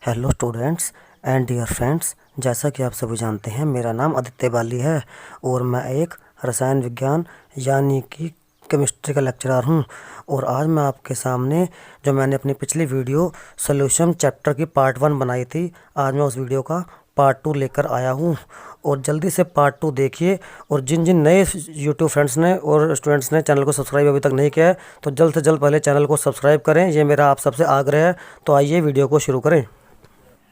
Hello students and dear friends, जैसा कि आप सभी जानते हैं मेरा नाम आदित्य बाली है और मैं एक रसायन विज्ञान यानी कि केमिस्ट्री का लेक्चरर हूं। और आज मैं आपके सामने जो मैंने अपनी पिछली वीडियो सॉल्यूशन चैप्टर की पार्ट 1 बनाई थी, आज मैं उस वीडियो का पार्ट 2 लेकर आया हूं। और जल्दी से पार्ट 2 देखिए। और जिन जिन नए यूट्यूब फ्रेंड्स ने और स्टूडेंट्स ने चैनल को सब्सक्राइब अभी तक नहीं किया है तो जल्द से जल्द पहले चैनल को सब्सक्राइब करें, ये मेरा आप सबसे आग्रह है। तो आइए वीडियो को शुरू करें।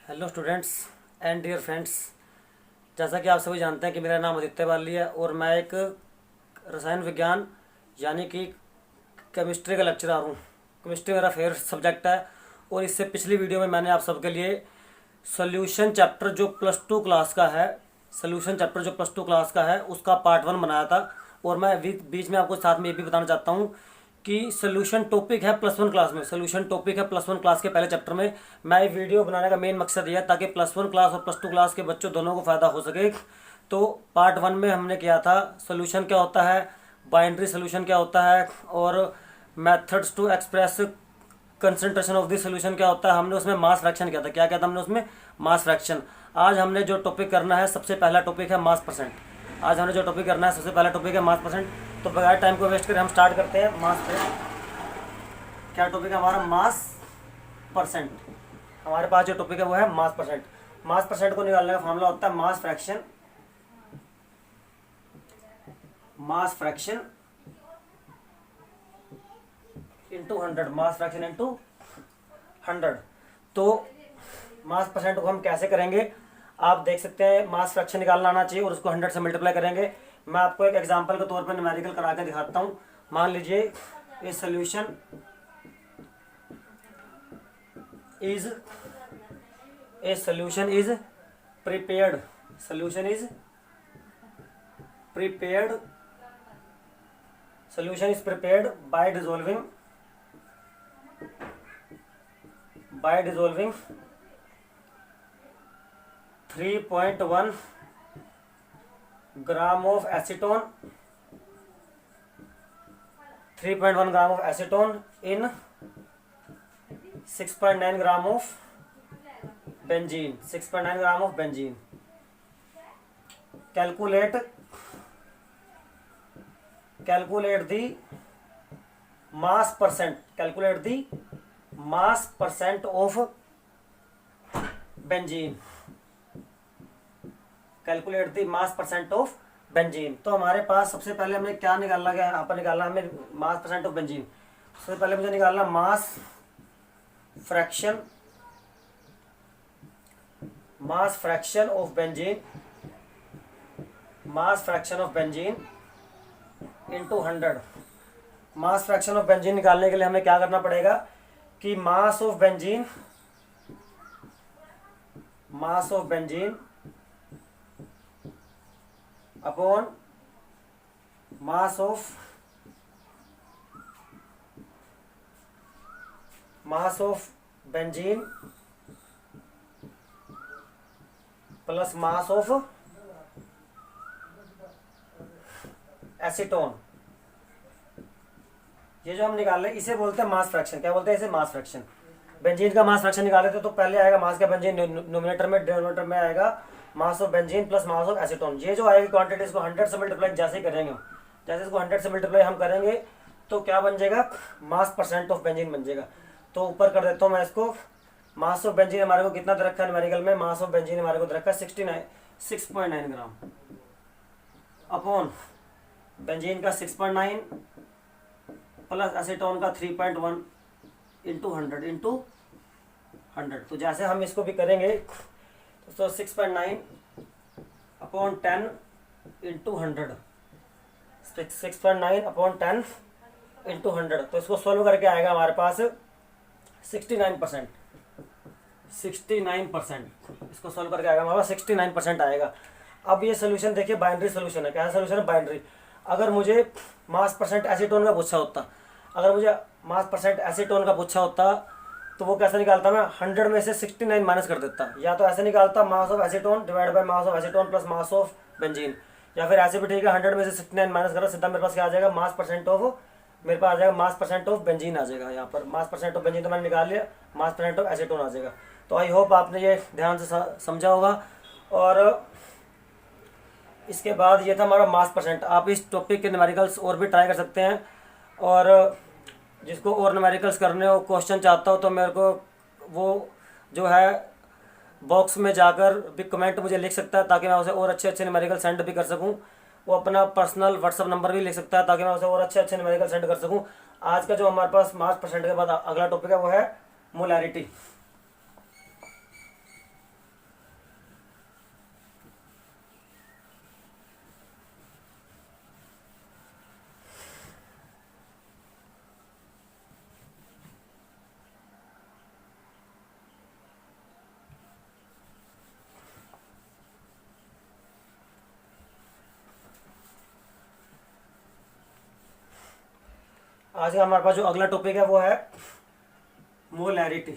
Hello students and dear friends, जैसा कि आप सभी जानते हैं कि मेरा नाम आदित्य बाली है और मैं एक रसायन विज्ञान यानी कि केमिस्ट्री का लेक्चरर हूँ। केमिस्ट्री मेरा फेवरेट सब्जेक्ट है। और इससे पिछली वीडियो में मैंने आप सबके लिए सॉल्यूशन चैप्टर जो प्लस टू क्लास का है उसका पार्ट 1 बनाया था। और मैं बीच में आपको साथ में ये भी बताना चाहता हूँ कि सोल्यूशन टॉपिक है प्लस 1 क्लास में। सोल्यूशन टॉपिक है प्लस 1 क्लास के पहले चैप्टर में। मैं ये वीडियो बनाने का मेन मकसद ये है ताकि प्लस 1 क्लास और प्लस 2 क्लास के बच्चों दोनों को फ़ायदा हो सके। तो पार्ट 1 में हमने किया था सोल्यूशन क्या होता है, बाइनरी सोल्यूशन क्या होता है और methods to express concentration of this solution क्या होता है। हमने उसमें मास फ्रैक्शन किया था। क्या था हमने उसमें? Mass fraction. आज हमने जो टॉपिक करना है, सबसे पहला टॉपिक है मास परसेंट। आज हमने जो टॉपिक करना है सबसे पहला टॉपिक है मास परसेंट। तो बगैर टाइम को वेस्ट करें हम स्टार्ट करते हैं मास परसेंट। क्या टॉपिक है हमारा? मास परसेंट। हमारे पास जो टॉपिक है वो है मास परसेंट। मास परसेंट को निकालने का फॉर्मूला होता है mass fraction into 100। Mass fraction into 100। तो मास परसेंट को हम कैसे करेंगे आप देख सकते हैं। मास फ्रैक्शन निकालना आना चाहिए और उसको 100 से मल्टीप्लाई करेंगे। मैं आपको एक एग्जांपल के तौर पर न्यूमेरिकल करा के दिखाता हूँ। मान लीजिए a solution is prepared by dissolving 3.1 gram of acetone in 6.9 gram of benzene. Calculate the mass percent of benzene. तो हमारे पास सबसे पहले हमें क्या निकालना है? यहाँ पर निकालना हमें मास परसेंट ऑफ बेंजीन। सबसे पहले मुझे निकालना mass fraction of benzene into 100। Mass fraction of benzene निकालने के लिए हमें क्या करना पड़ेगा कि mass of benzene upon mass of benzene plus mass of acetone. ये जो हम निकाल रहे हैं इसे बोलते हैं मास फ्रैक्शन। क्या बोलते हैं इसे? Mass fraction. बेंजीन का मास फ्रैक्शन निकाले थे तो पहले आएगा मास का बेंजीन न्यूमरेटर में, डिनोमिनेटर में आएगा मास of benzene plus mass of acetone. ये जो आएगी क्वांटिटी इसको 100 से मल्टीप्लाई जैसे करेंगे जैसे इसको 100 से मल्टीप्लाई हम करेंगे तो क्या बन जाएगा? मास परसेंट ऑफ बेंजीन बन जाएगा। तो ऊपर कर देता हूँ मैं इसको। मास ऑफ बेंजीन हमारे को कितना दे रखा है न्यूमेरिकल में? मास ऑफ बेंजीन हमारे को दे रखा है 6.9 ग्राम अपॉन बेंजीन का 6.9 प्लस एसीटोन का 3.1 इंटू 100। तो जैसे हम इसको भी करेंगे तो 6.9 अपॉन 10 इंटू 100। 6.9 upon 10 into 100। तो इसको सोल्व करके आएगा हमारे पास 69%। इसको सोल्व करके आएगा हमारे पास 69% आएगा। अब ये सोल्यूशन देखिए बाइनरी सोल्यूशन है। क्या सोल्यूशन है? बाइनरी। अगर मुझे मास परसेंट एसीटोन का पूछा होता तो वो कैसे निकालता? मैं 100 में से 69 माइनस कर देता। या तो ऐसे निकालता मास of acetone divide by mass of acetone plus mass of benzene, या फिर ऐसे भी ठीक है 100 में से 69 माइनस करो, सीधा मेरे पास क्या आ जाएगा? मास परसेंट ऑफ मेरे पास आ जाएगा मास परसेंट ऑफ बेंजीन आ जाएगा। यहाँ पर मास परसेंट ऑफ बेंजीन तो मैंने निकाल लिया, मास परसेंट ऑफ एसीटोन आ जाएगा। तो आई होप आपने ये ध्यान से समझा होगा। और इसके बाद ये था हमारा मास परसेंट। आप इस टॉपिक के न्यूमेरिकल्स और भी ट्राई कर सकते हैं, और जिसको और न्यूमेरिकल्स करने हो, क्वेश्चन चाहता हो, तो मेरे को वो जो है बॉक्स में जाकर भी कमेंट मुझे लिख सकता है, ताकि मैं उसे और अच्छे अच्छे न्यूमेरिकल सेंड भी कर सकूं। वो अपना पर्सनल व्हाट्सअप नंबर भी लिख सकता है, ताकि मैं उसे और अच्छे अच्छे न्यूमेरिकल सेंड कर सकूं। आज का जो हमारे पास मास परसेंट के बाद अगला टॉपिक है वो है मोलैरिटी। आज का हमारे पास जो अगला टॉपिक है वो है मोलैरिटी।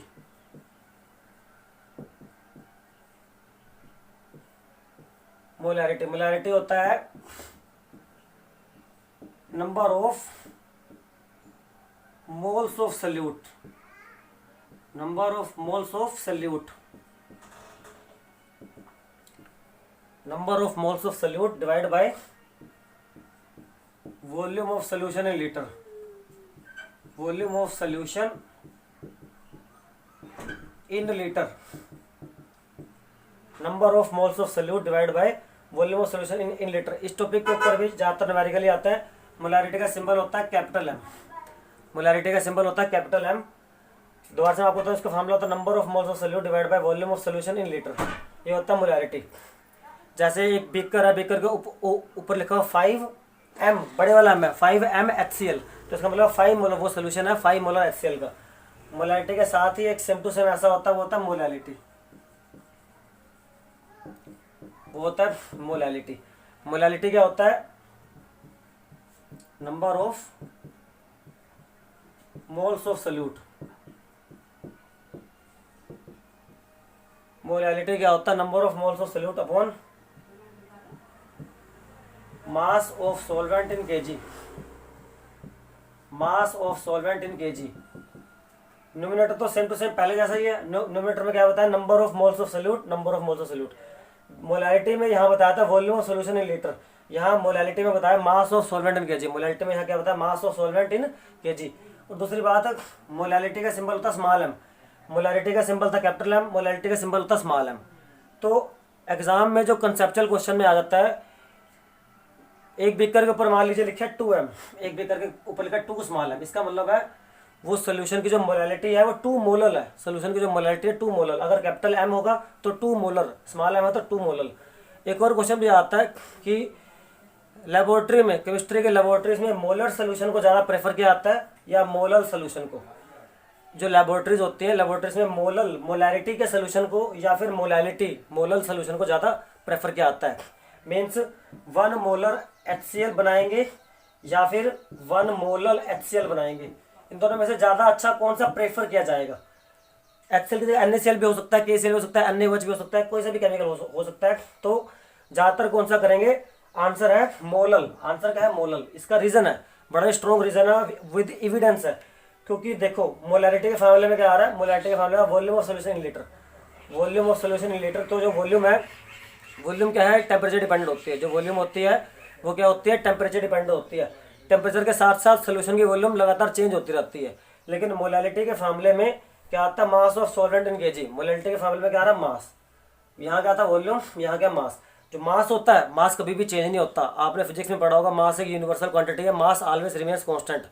मोलैरिटी मोलैरिटी होता है number of moles of solute, number of moles of solute, number of moles of solute divide by volume of solution in litre, volume of solution in litre, number of moles of solute divide by volume of solution in litre. इस topic के ऊपर भी ज्यादातर numerically आता है। Molarity का symbol होता है कैपिटल एम, मोलैरिटी का सिंबल होता है कैपिटल एम। दोबारा से आपको बताऊं, इसका फॉर्मूला होता है number of moles of solute divide by volume of solution in litre. ये होता है मोलैरिटी। जैसे एक बीकर है, बीकर के ऊपर लिखा हुआ 5m, बड़े वाला m है, 5m HCl, तो इसका मतलब 5 मोलर वो सोल्यूशन है 5 मोलर HCl का। मोलैरिटी के साथ ही एक सेम टू सेम ऐसा होता है, वो होता है मोलैलिटी, वो होता है मोलैलिटी। मोलैलिटी क्या होता है? Number of moles of solute. Molality क्या होता है? Number of moles of solute upon mass of solvent in kg, mass of solvent in KG. Numerator तो सेम टू सेम पहले जैसा ही है। न्यूमिनेटर में क्या बताया? Number of moles of solute, number of moles of solute. Molality में यहाँ बताया था volume of solution in litre, यहाँ मोलैलिटी में बताया मास of solvent in KG. Molality में यहाँ क्या बताया? मास ऑफ सॉल्वेंट इन केजी। और दूसरी बात है, मोलैलिटी का सिंबल होता है स्मॉल एम, मोलैलिटी का सिंबल था कैपिटल एम, मोलैलिटी का सिंबल होता है स्मॉल एम। तो एग्जाम में जो कंसेप्चुअल क्वेश्चन में आ जाता है, एक बीकर के ऊपर मान लीजिए लिखा 2m, एक बीकर के ऊपर लिखा 2 स्मॉल एम, इसका मतलब है वो सोल्यूशन की जो मोलैलिटी है वो 2 मोलर है। सोल्यूशन की जो मोलैलिटी है 2 मोलर। अगर कैपिटल एम होगा तो 2 मोलर, स्मॉल एम है तो 2 मोलर। एक और क्वेश्चन भी आता है कि लेबोरेटरी में, केमिस्ट्री के लेबोरेटरीज में मोलर सोल्यूशन को ज़्यादा प्रेफर किया जाता है या मोलर सोल्यूशन को? जो लेबोरेटरीज होती है, लेबोरेटरीज में मोलर मोलैरिटी के सोल्यूशन को या फिर मोलैलिटी मोलर सोल्यूशन को ज़्यादा प्रेफर किया जाता है। मीन्स 1 मोलर HCl बनाएंगे या फिर 1 मोलर HCl बनाएंगे, इन दोनों में से ज़्यादा अच्छा कौन सा प्रेफर किया जाएगा? HCl की जगह NaCl भी हो सकता है, KCl भी हो सकता है, NaOH भी हो सकता है, कोई सा भी केमिकल हो सकता है। तो ज़्यादातर कौन सा करेंगे? आंसर है मोलल। आंसर क्या है? मोलल। इसका रीज़न है, बड़ा स्ट्रॉन्ग रीज़न है, विद एविडेंस है। क्योंकि देखो मोलैरिटी के फॉर्मूले में क्या आ रहा है? मोलैरिटी के फॉर्मूले में volume of solution in litre, volume of solution in litre. तो जो वॉल्यूम है, वॉल्यूम क्या है? टेम्परेचर डिपेंडेंट होती है। जो वॉल्यूम होती है वो क्या होती है? टेम्परेचर डिपेंडेंट होती है। टेम्परेचर के साथ साथ सोल्यूशन की वॉल्यूम लगातार चेंज होती रहती है। लेकिन मोलैलिटी के फॉर्मूले में क्या आता है? मास of solvent in KG. Molality के फॉर्मूले में क्या आ रहा है? मास। यहाँ क्या था? वॉल्यूम, यहाँ क्या? मास। जो मास होता है, मास कभी भी चेंज नहीं होता। आपने फिजिक्स में पढ़ा होगा, मास एक यूनिवर्सल क्वांटिटी है, मास ऑलवेज रिमेन्स कांस्टेंट।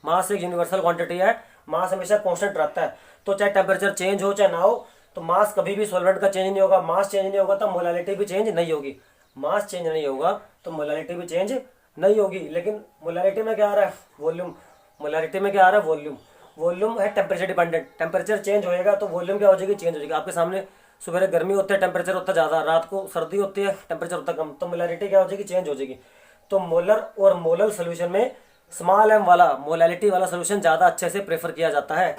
मास एक यूनिवर्सल क्वांटिटी है, मास हमेशा कांस्टेंट रहता है। तो चाहे टेम्परेचर चेंज हो चाहे ना हो, तो मास कभी भी सॉल्वेंट का चेंज नहीं होगा। मास चेंज नहीं होगा तो मोलैलिटी भी चेंज नहीं होगी। मास चेंज नहीं होगा तो मोलैलिटी भी चेंज नहीं होगी। लेकिन मोलैलिटी में क्या आ रहा है? वॉल्यूम। मोलैलिटी में क्या आ रहा है? वॉल्यूम। वॉल्यूम है टेम्परेचर डिपेंडेंट। टेम्परेचर चेंज होएगा तो वॉल्यूम क्या हो जाएगी? चेंज हो जाएगी। आपके सामने सुबह गर्मी होती है, टेम्परेचर होता है ज़्यादा, रात को सर्दी होती है, टेम्परेचर होता है कम, तो मोलैलिटी क्या हो जाएगी? चेंज हो जाएगी। तो मोलर और मोलल सोल्यूशन में स्मॉल एम वाला मोलैलिटी वाला सोल्यूशन ज़्यादा अच्छे से प्रेफर किया जाता है।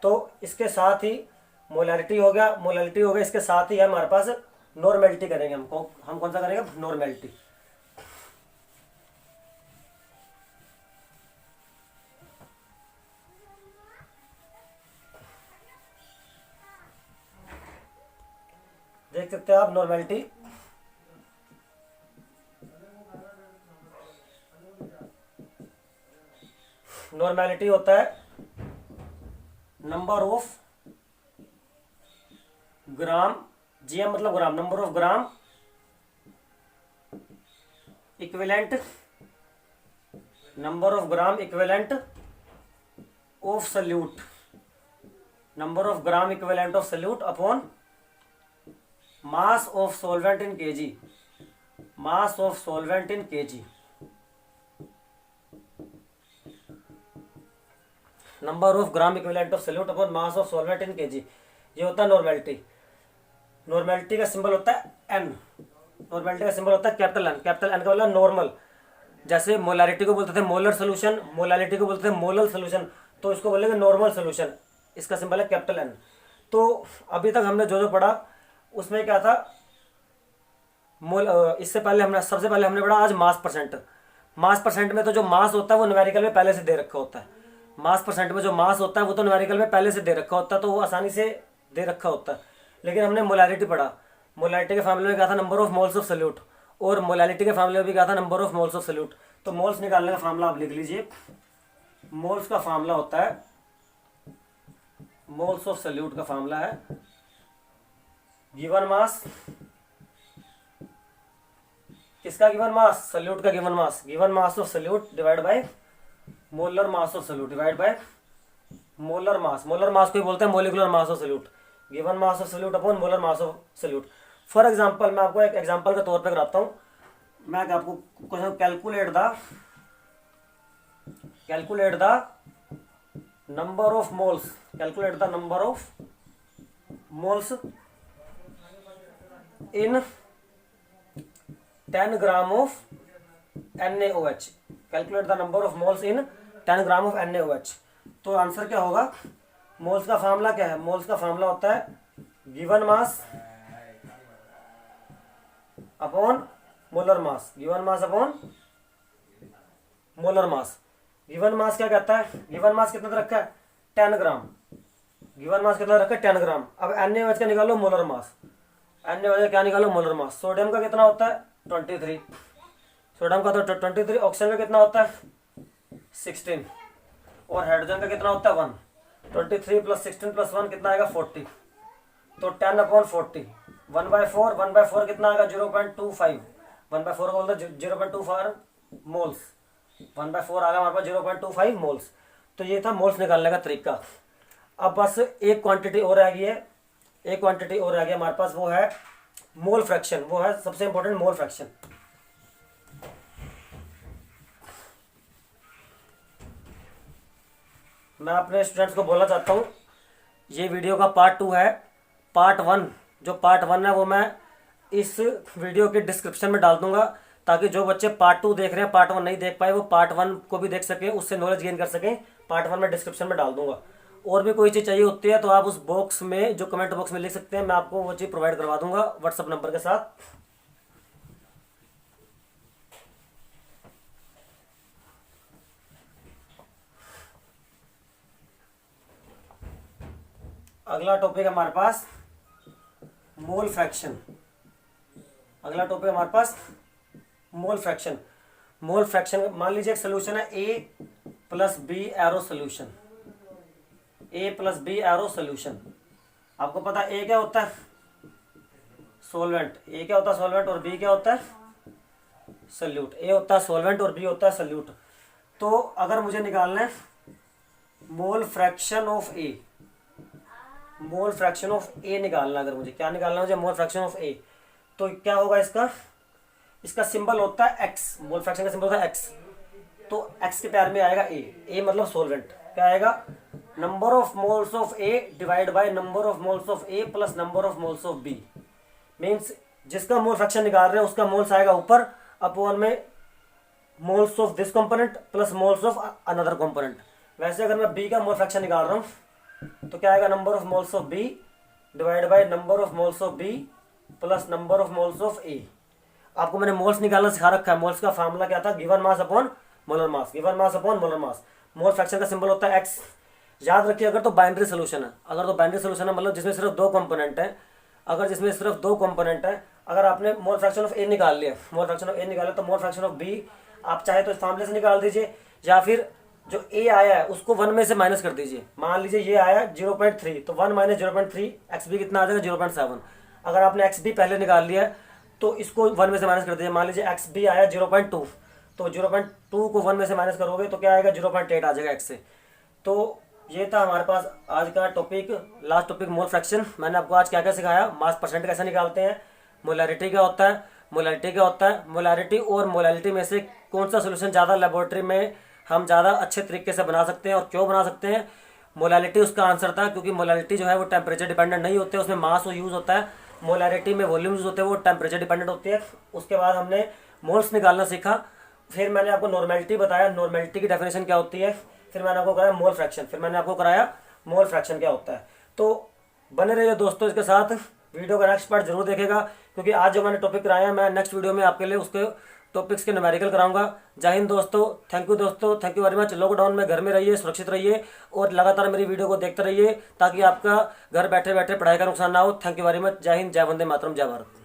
तो इसके साथ ही मोलैलिटी हो गया, मोलैलिटी हो गया, इसके साथ ही हमारे पास नॉर्मेलिटी करेंगे। हम कौन सा करेंगे? नॉर्मेलिटी। देख सकते हैं आप नॉर्मेलिटी। नॉर्मेलिटी होता है नंबर ऑफ ग्राम, जीएम मतलब gram, number of gram equivalent, number of gram equivalent of solute, number of gram equivalent of solute upon mass of solvent in kg, mass of solvent in kg. Number of gram equivalent of solute upon mass of solvent in kg, ये होता है normality. Normality का symbol होता है N, normality का symbol होता है capital N. Capital N का मतलब नॉर्मल, जैसे मोलैरिटी को बोलते थे मोलर सोल्यूशन, मोलैलिटी को बोलते थे मोलल सोल्यूशन, तो इसको बोलेंगे नॉर्मल सोल्यूशन, इसका सिंबल है कैपिटल एन। तो अभी तक हमने जो जो पढ़ा उसमें क्या था, इससे पहले हमने सबसे पहले हमने पढ़ा आज मास परसेंट। मास परसेंट में तो जो मास होता है वो न्यूमेरिकल में पहले से दे रखा होता है। मास परसेंट में जो मास होता है वो तो न्यूमेरिकल में पहले से दे रखा होता है, तो वो आसानी से दे रखा होता है। लेकिन हमने मोलैरिटी पढ़ा, मोलैरिटी के फॉर्मूले में क्या था, number of moles of solute, और मोलैलिटी के फॉर्मूले में भी क्या था, number of moles of solute. तो मोल्स निकालने का फॉर्मूला आप लिख लीजिए। मोल्स का फॉर्मूला होता है, मोल्स ऑफ सल्यूट का फॉर्मूला है गिवन मास, किसका गिवन मास, सल्यूट का given mass, given mass of solute divide by molar mass of solute divide by molar mass. Molar mass को ही बोलते हैं molecular mass of solute, given mass of solute upon molar mass of solute. For example मैं आपको एक example के तौर पे कराता हूं। मैं आपको question calculate the number of moles, calculate the number of moles in 10 gram of NaOH, calculate the number of moles in 10 gram of NaOH। तो आंसर क्या होगा, मोल्स का फार्मूला क्या है, मोल्स का फार्मूला होता है given mass upon molar mass, given mass upon molar mass. Given mass क्या कहता है, गिवन मास कितना रखा है 10 ग्राम, गिवन मास कितना रखा है 10 ग्राम। अब NaOH का निकालो मोलर मास, NaOH का क्या निकालो मोलर मास। सोडियम का कितना होता है 23, सोडियम का तो 23, ऑक्सीजन का कितना होता है 16, और हाइड्रोजन का कितना होता है 1। 23 प्लस 16 प्लस 1 कितना आएगा 40, तो 10 अपॉन 40, 1/4, 1/4 कितना आएगा 0.25, 1/4 को बोलते हैं 0.24 मोल्स, 1/4 आ गया हमारे पास 0.25 मोल्स। तो ये था मोल्स निकालने का तरीका। अब बस एक क्वांटिटी और आ गई है, एक क्वांटिटी और आ गई हमारे पास, वो है मोल फ्रैक्शन, वो है सबसे इंपॉर्टेंट मोल फ्रैक्शन। मैं अपने स्टूडेंट्स को बोलना चाहता हूँ, ये वीडियो का पार्ट 2 है। पार्ट 1, जो पार्ट 1 है वो मैं इस वीडियो के डिस्क्रिप्शन में डाल दूंगा, ताकि जो बच्चे पार्ट 2 देख रहे हैं, पार्ट 1 नहीं देख पाए, वो पार्ट 1 को भी देख सकें, उससे नॉलेज गेन कर सकें। पार्ट 1 में डिस्क्रिप्शन में डाल दूंगा। और भी कोई चीज़ चाहिए होती है तो आप उस बॉक्स में, जो कमेंट बॉक्स में लिख सकते हैं, मैं आपको वो चीज़ प्रोवाइड करवा दूंगा व्हाट्सएप नंबर के साथ। अगला टॉपिक है हमारे पास मोल फ्रैक्शन। अगला टॉपिक हमारे पास मोल फ्रैक्शन। मोल फ्रैक्शन, मान लीजिए एक सोल्यूशन है A plus B arrow solution, A plus B arrow solution. आपको पता है A क्या होता है सोलवेंट, A क्या होता है सोलवेंट, और B क्या होता है सल्यूट। A होता है सोलवेंट और B होता है सल्यूट। तो अगर मुझे निकालना है mole fraction of A, mole fraction of A निकालना, अगर मुझे क्या निकालना है, मुझे मोल फ्रैक्शन ऑफ A, तो क्या होगा इसका, इसका सिंबल होता है X, मोल फ्रैक्शन का सिंबल होता है X। तो X के प्यार में आएगा A मतलब सोलवेंट, क्या आएगा number of moles of A divide by number of moles of A plus number of moles of B। Means जिसका मोल फ्रैक्शन निकाल रहे हैं उसका मोल्स आएगा ऊपर, अपॉन में moles of this component plus moles of another component. वैसे अगर मैं B का मोल फ्रैक्शन निकाल रहा हूँ तो क्या आएगा number of moles of B divide by number of moles of B plus number of moles of A। आपको मैंने मोल्स निकालना सिखा रखा है। मोल्स का फार्मूला क्या था, given mass upon molar mass, given mass upon molar mass. Mole fraction का सिंबल होता है X। याद रखिए, अगर तो बाइनरी सोल्यूशन है, अगर तो बाइनरी सोल्यूशन है मतलब जिसमें सिर्फ 2 कंपोनेंट है, अगर जिसमें सिर्फ दो कंपोनेंट है, अगर आपने मोल फ्रैक्शन ऑफ ए निकाल लिया, मोल फ्रैक्शन ऑफ ए निकाला, तो मोल फ्रैक्शन ऑफ बी आप चाहे तो इस फार्मूले से निकाल दीजिए, या फिर जो ए आया है उसको 1 में से माइनस कर दीजिए। मान लीजिए ये आया 0.3, तो 1 माइनस 0.3 एक्स बी कितना आ जाएगा 0.7। अगर आपने एक्स बी पहले निकाल लिया है तो इसको 1 में से माइनस कर दीजिए। मान लीजिए एक्स बी आया 0.2, तो 0.2 को 1 में से माइनस करोगे तो क्या आएगा 0.8 आ जाएगा एक्स से। तो ये था हमारे पास आज का topic, last topic mole fraction. मैंने आपको आज क्या क्या सिखाया, मास परसेंट कैसे निकालते हैं, मोलैरिटी क्या होता है, मोलैरिटी क्या होता है, मोलैरिटी और मोलैरिटी में से कौन सा सोल्यूशन ज़्यादा लेबोरेटरी में हम ज़्यादा अच्छे तरीके से बना सकते हैं और क्यों बना सकते हैं। मोलैरिटी उसका आंसर था, क्योंकि मोलैरिटी जो है वो टेम्परेचर डिपेंडेंट नहीं होते, उसमें मास यूज़ होता है। मोलैरिटी में वॉल्यूम यूज़ होते हैं, वो टेम्परेचर डिपेंडेंट होती है। उसके बाद हमने मोल्स निकालना सीखा, फिर मैंने आपको नॉर्मेलिटी बताया, नॉर्मेलिटी की डेफिनेशन क्या होती है, फिर मैंने आपको कराया मोल फ्रैक्शन, फिर मैंने आपको कराया मोल फ्रैक्शन क्या होता है। तो बने रहिए दोस्तों इसके साथ, वीडियो का नेक्स्ट पार्ट जरूर देखेगा, क्योंकि आज जो मैंने टॉपिक कराया मैं नेक्स्ट वीडियो में आपके लिए उसके टॉपिक्स के न्यूमेरिकल कराऊंगा। जय हिंद दोस्तों, थैंक यू दोस्तों, thank you very much. Lockdown में घर में रहिए, सुरक्षित रहिए और लगातार मेरी वीडियो को देखते रहिए, ताकि आपका घर बैठे बैठे पढ़ाई का नुकसान ना हो। Thank you very much. जय हिंद, जय वंदे मातरम, जय भारत।